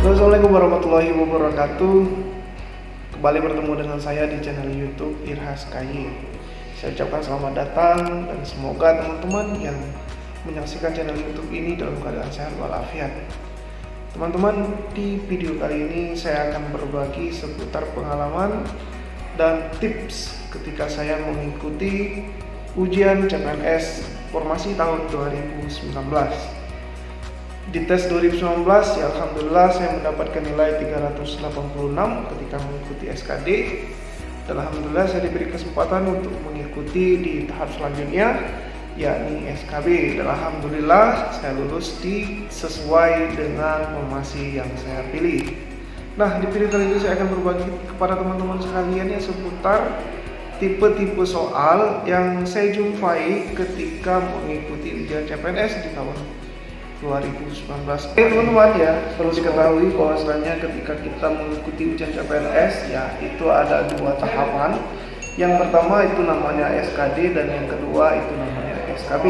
Assalamualaikum warahmatullahi wabarakatuh. Kembali bertemu dengan saya di channel YouTube Irhas KY. Saya ucapkan selamat datang dan semoga teman-teman yang menyaksikan channel YouTube ini dalam keadaan sehat walafiat. Teman-teman, di video kali ini saya akan berbagi seputar pengalaman dan tips ketika saya mengikuti ujian CPNS formasi tahun 2019. Di tes 2019 ya alhamdulillah saya mendapatkan nilai 386 ketika mengikuti SKD, dan alhamdulillah saya diberi kesempatan untuk mengikuti di tahap selanjutnya yakni SKB, dan alhamdulillah saya lulus sesuai dengan formasi yang saya pilih. Nah, di video kali ini saya akan berbagi kepada teman-teman sekalian ya seputar tipe-tipe soal yang saya jumpai ketika mengikuti ujian CPNS di tahun 2019. Teman-teman ya, perlu diketahui bahwasanya ketika kita mengikuti ujian CPNS ya itu ada dua tahapan. Yang pertama itu namanya SKD dan yang kedua itu namanya SKB.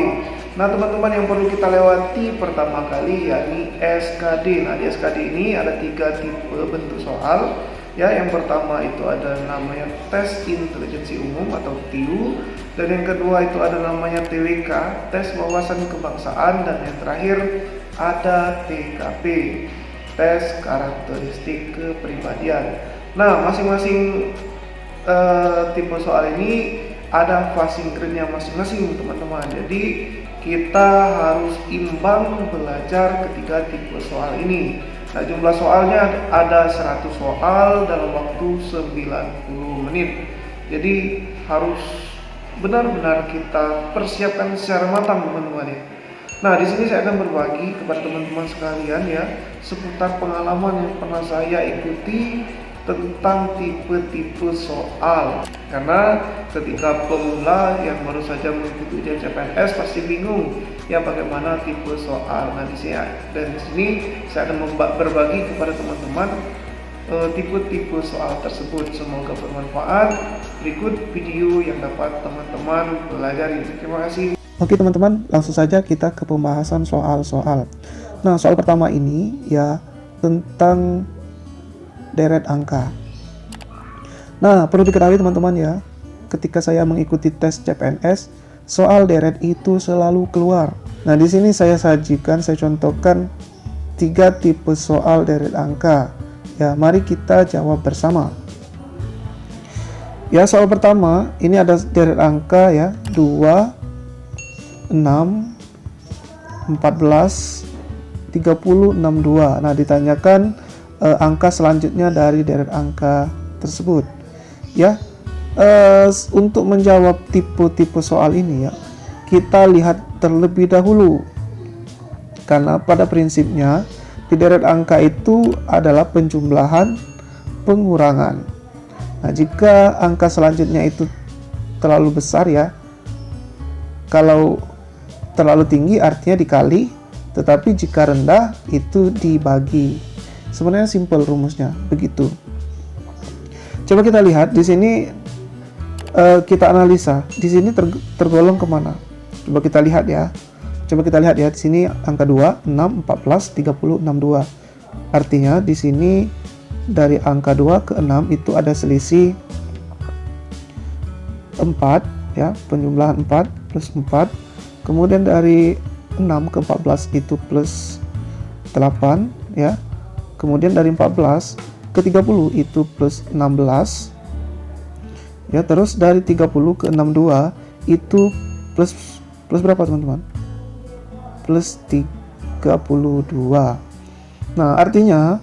Nah teman-teman, yang perlu kita lewati pertama kali yakni SKD. Nah di SKD ini ada tiga tipe bentuk soal. Ya, yang pertama itu ada namanya tes intelijensi umum atau TIU, dan yang kedua itu ada namanya TWK, tes wawasan kebangsaan, dan yang terakhir ada TKP, tes karakteristik kepribadian. Nah, masing-masing tipe soal ini ada passing grade-nya masing-masing teman-teman. Jadi kita harus imbang belajar ketiga tipe soal ini. Nah, jumlah soalnya ada 100 soal dalam waktu 90 menit. Jadi harus benar-benar kita persiapkan secara matang teman-teman ya. Nah, di sini saya akan berbagi kepada teman-teman sekalian ya seputar pengalaman yang pernah saya ikuti tentang tipe-tipe soal. Karena ketika pemula yang baru saja mengikuti ujian CPNS pasti bingung ya bagaimana tipe soal. Nah, di sini saya akan berbagi kepada teman-teman tipe-tipe soal tersebut. Semoga bermanfaat. Berikut video yang dapat teman-teman pelajari. Terima kasih. Oke teman-teman, langsung saja kita ke pembahasan soal-soal. Nah, soal pertama ini ya tentang deret angka. Nah, perlu diketahui teman-teman ya, ketika saya mengikuti tes CPNS, soal deret itu selalu keluar. Nah, di sini saya contohkan tiga tipe soal deret angka. Ya, mari kita jawab bersama. Ya, soal pertama ini ada deret angka ya, 2, 6, 14, 30, 62. Nah, ditanyakan angka selanjutnya dari deret angka tersebut. Ya, untuk menjawab tipe-tipe soal ini ya, kita lihat terlebih dahulu. Karena pada prinsipnya di deret angka itu adalah penjumlahan pengurangan. Nah, jika angka selanjutnya itu terlalu besar ya, kalau terlalu tinggi artinya dikali, tetapi jika rendah itu dibagi. Sebenarnya simpel rumusnya begitu. Coba kita lihat di sini, kita analisa di sini tergolong kemana. Coba kita lihat ya. Di sini angka 2, 6, 14, 30, 62. Artinya di sini dari angka 2 ke 6 itu ada selisih 4 ya, penjumlahan 4 plus 4. Kemudian dari 6 ke 14 itu plus 8 ya. Kemudian dari 14 ke 30 itu plus 16. Ya, terus dari 30 ke 62 itu plus berapa teman-teman? Plus 32. Nah, artinya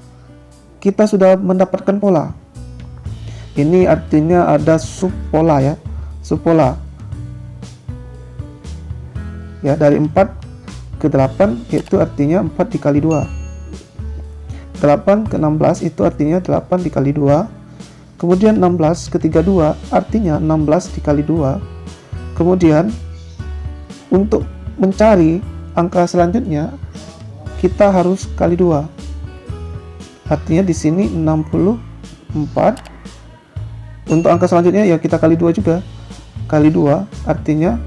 kita sudah mendapatkan pola. Ini artinya ada subpola ya. Subpola. Ya, dari 4 ke 8 itu artinya 4 dikali 2. 8 ke 16 itu artinya 8 dikali 2. Kemudian 16 ke 32 artinya 16 dikali 2. Kemudian untuk mencari angka selanjutnya kita harus kali 2. Artinya di sini 64. Untuk angka selanjutnya ya kita kali 2 juga. Kali 2 artinya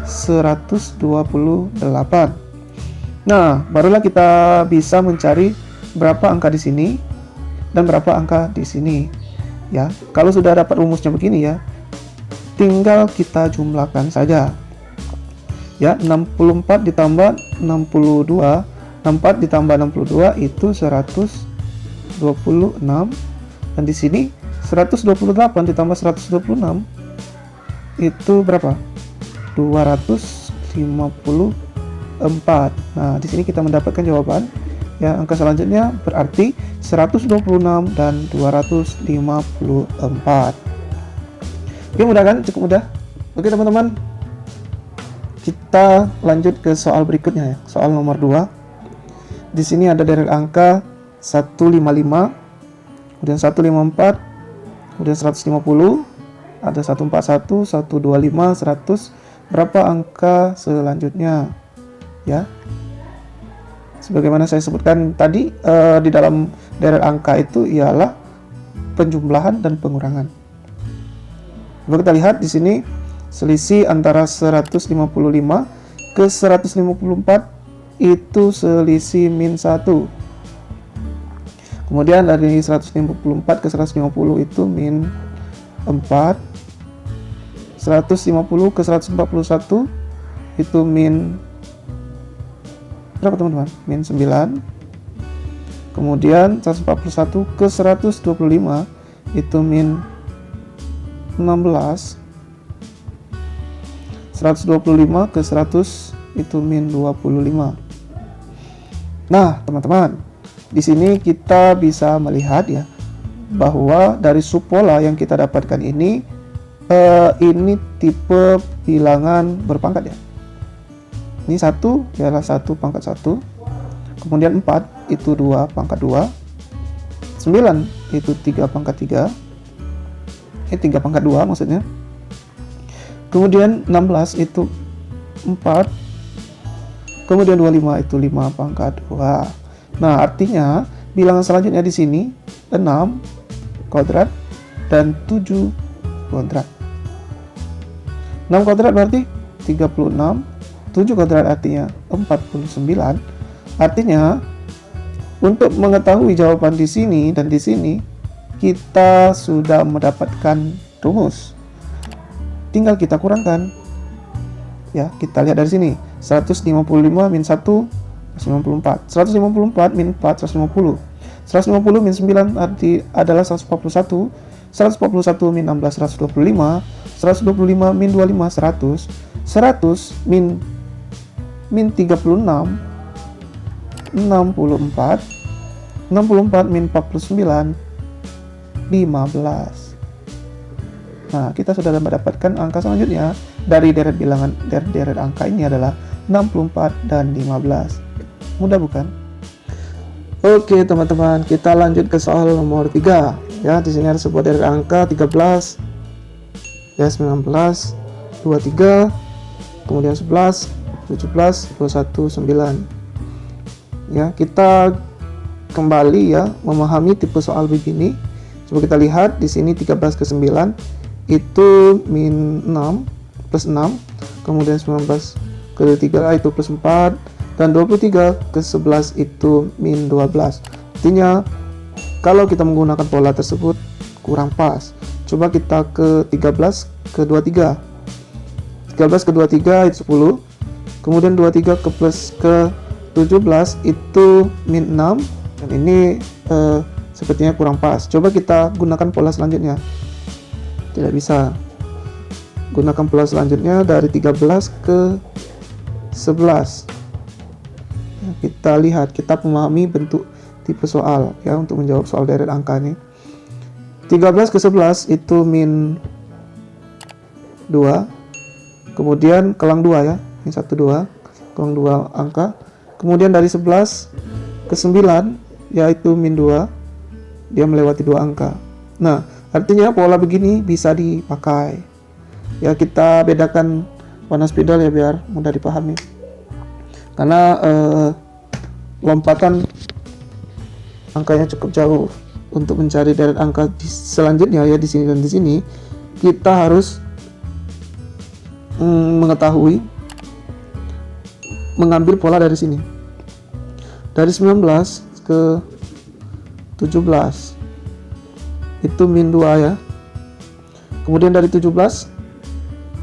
128. Nah, barulah kita bisa mencari berapa angka di sini dan berapa angka di sini. Ya, kalau sudah dapat rumusnya begini ya, tinggal kita jumlahkan saja. Ya, 64 ditambah 62, 64 ditambah 62 itu 126, dan di sini 128 ditambah 126 itu berapa? 254. Nah, di sini kita mendapatkan jawaban. Ya, angka selanjutnya berarti 126 dan 254. Oke, mudah kan? Cukup mudah. Oke teman-teman, kita lanjut ke soal berikutnya ya. Soal nomor 2. Di sini ada deret angka 155, kemudian 154, kemudian 150, ada 141, 125, 100. Berapa angka selanjutnya? Ya. Sebagaimana saya sebutkan tadi, di dalam deret angka itu ialah penjumlahan dan pengurangan. Coba kita lihat di sini selisih antara 155 ke 154 itu selisih -1. Kemudian dari 154 ke 150 itu -4. 150 ke 141 itu berapa teman-teman? -9. Kemudian 141 ke 125 itu -16. 125 ke 100 itu -25. Nah, teman-teman, di sini kita bisa melihat ya bahwa dari subpola yang kita dapatkan ini tipe bilangan berpangkat ya. Ini 1 ialah 1 pangkat 1, kemudian 4 itu 2 pangkat 2, 9 itu 3 pangkat 3, 3 pangkat 2 maksudnya, kemudian 16 itu 4, kemudian 25 itu 5 pangkat 2. Nah, artinya bilangan selanjutnya di sini 6 kuadrat dan 7 kuadrat. 6 kuadrat berarti 36, 7 kuadrat artinya 49. Artinya untuk mengetahui jawaban di sini dan di sini kita sudah mendapatkan rumus. Tinggal kita kurangkan. Ya, kita lihat dari sini. 155 min 1 154. 154 min 4 150. 150 min 9 arti adalah 141. 141 min 16 125. 125 min 25 100. 100 min 36 64. 64 min 49 15. Nah, kita sudah mendapatkan angka selanjutnya dari deret bilangan deret angka ini adalah 64 dan 15. Mudah bukan? Oke, teman-teman, kita lanjut ke soal nomor 3. Ya, di sini ada sebuah deret angka 13, ya 19, 23, kemudian 11, 17, 21, 9. Ya, kita kembali ya memahami tipe soal begini. Coba kita lihat di sini 13 ke 9 itu -6 plus 6, kemudian 19 ke 3 itu plus 4, dan 23 ke 11 itu -12. Artinya kalau kita menggunakan pola tersebut kurang pas. Coba kita ke 13 ke 23. 13 ke 23 itu 10, kemudian 23 ke plus ke 17 itu -6, dan ini sepertinya kurang pas. Coba kita gunakan pola selanjutnya. Tidak bisa. Gunakan pola selanjutnya dari 13 ke 11. Ya, kita lihat, kita memahami bentuk tipe soal ya untuk menjawab soal deret angka ini. 13 ke 11 itu -2. Kemudian kelang 2 ya. Ini 1 2. Kelang 2 angka. Kemudian dari 11 ke 9 yaitu -2. Dia melewati 2 angka. Nah, artinya pola begini bisa dipakai. Ya, kita bedakan warna spidol ya biar mudah dipahami. Karena lompatan angkanya cukup jauh. Untuk mencari deret angka selanjutnya ya di sini dan di sini, kita harus mengetahui mengambil pola dari sini. Dari 19 ke 17. Itu min 2 ya. Kemudian dari 17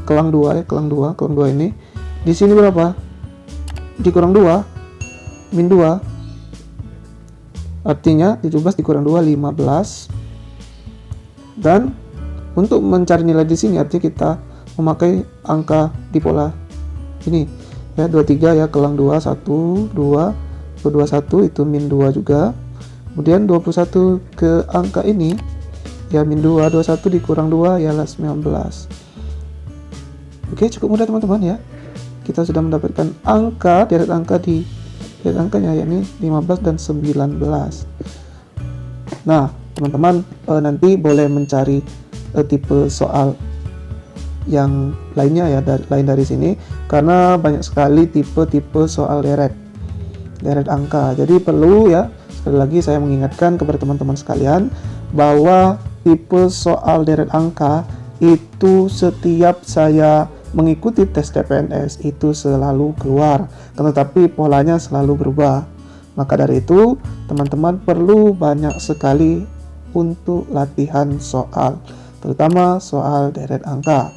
kelang 2 ya, kelang 2 ini. Di sini berapa? Dikurang 2, min 2. Artinya 17 dikurang 2, 15. Dan untuk mencari nilai di sini artinya kita memakai angka di pola ini ya, 23 ya, kelang 2, 1, 2, 21 itu min 2 juga. Kemudian 21 ke angka ini ya, min 2, 21 dikurang 2 ialah 19. Oke, cukup mudah teman-teman ya. Kita sudah mendapatkan angka, deret angka di deret angkanya yakni 15 dan 19. Nah, teman-teman nanti boleh mencari tipe soal yang lainnya ya, lain dari sini, karena banyak sekali tipe-tipe soal deret angka. Jadi perlu ya, sekali lagi saya mengingatkan kepada teman-teman sekalian bahwa tipe soal deret angka itu setiap saya mengikuti tes CPNS itu selalu keluar, tetapi polanya selalu berubah. Maka dari itu teman-teman perlu banyak sekali untuk latihan soal, terutama soal deret angka.